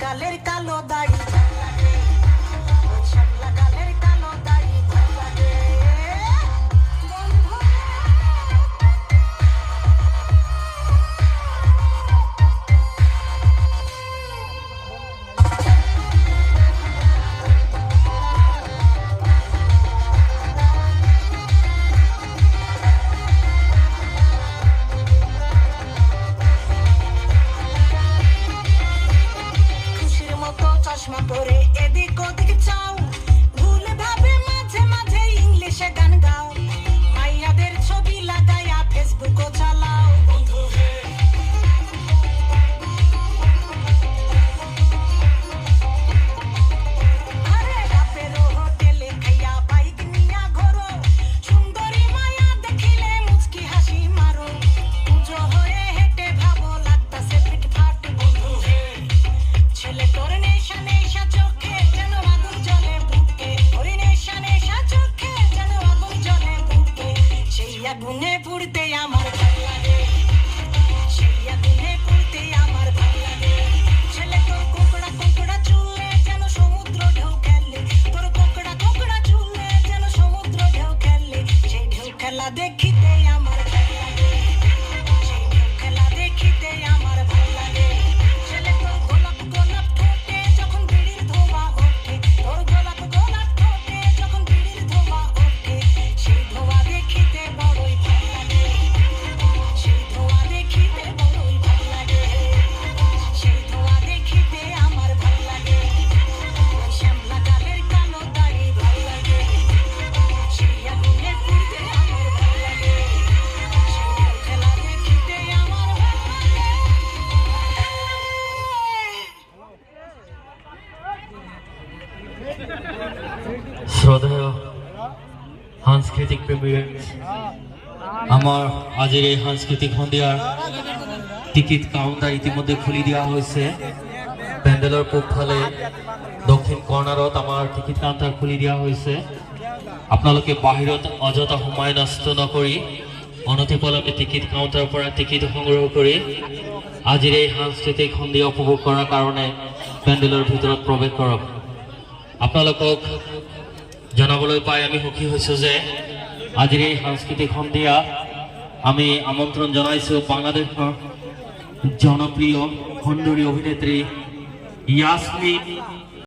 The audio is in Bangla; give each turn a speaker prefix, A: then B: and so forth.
A: গালের কালো দাড়ি ওই শ্যামলা গালের কালো দাড়ি ভাল লাগে চশমা পরে এদিক ওদিক চাও ভুলে ভাবে মাঝে মাঝে ইংলিশে গান গাও মাইয়াদের ছবি লাগাইয়া ফেসবুকও চালাও বন্ধু হে আরে বাপের হোটেলে খাইয়া বাইক নিয়া ঘোরো সুন্দরী মায়া দেখিলে মুচকি হাসি মারো পুজো হয়ে হেঁটে ভাবো লাগতাছে ফিটফাট বন্ধু হে ছেলে তোর গুনে পুড়তে আমার ভাল লাগে সেইয়া গুনে পুড়তে আমার ভাল লাগে ছেলে তোর কোকড়া কোকড়া চুলে যেন সমুদ্র ঢেউ খেলে তোর কোকড়া কোকড়া চুলে যেন সমুদ্র ঢেউ খেলে সেই ঢেউ খেলা দেখিতে আমার ভাল লাগে সেই ঢেউ খেলা দেখিতে আমার ভাল লাগে ছেলে তোর গোলাপ গোলাপ ঠোঁটে যখন বিড়ির ধোঁয়া ওঠে তোর গোলাপ গোলাপ ঠোঁটে যখন বিড়ির ধোঁয়া ওঠে সেই ধোঁয়া দেখিতে বড়ই ভাল লাগে সেই ধোঁয়া দেখিতে বড়ই ভাল লাগে সেই ধোঁয়া দেখিতে আমার ভাল লাগে ওই শ্যামলা গালের কালো দাড়ি ভাল লাগে সেই আগুনে পুড়তে আমার ভাল লাগে সেই ঢেউ খেলা দেখিতে আমার ভাল লাগে
B: শ্রদ্ধেয় সাংস্কৃতিক প্রেমী আমার আজের এই সাংস্কৃতিক সন্ধিয়ার টিকিট কাউন্টার ইতিমধ্যে খুলি দিয়া হৈছে পেন্ডেলৰ পূবফালে দক্ষিণ কৰ্ণাৰত আমাৰ টিকিট কাউন্টাৰ খুলি দিয়া হৈছে আপোনালোকে বাহিৰত অযথা সময় নষ্ট নকৰি অনতিপলমে টিকিট কাউন্টাৰৰ পৰা টিকিট সংগ্ৰহ কৰি আজিৰ এই সাংস্কৃতিক সন্ধিয়া উপভোগ কৰাৰ কাৰণে পেন্ডেলৰ ভিতৰত প্ৰৱেশ কৰক আপোনালোকক জানাবলৈ পাই আমি সুখী হৈছো যে আজিৰ এই সাংস্কৃতিক সন্ধিয়া আমি আমন্ত্ৰণ জনাইছো বাংলাদেশৰ জনপ্ৰিয় সুন্দৰী অভিনেত্ৰী ইয়াসমিন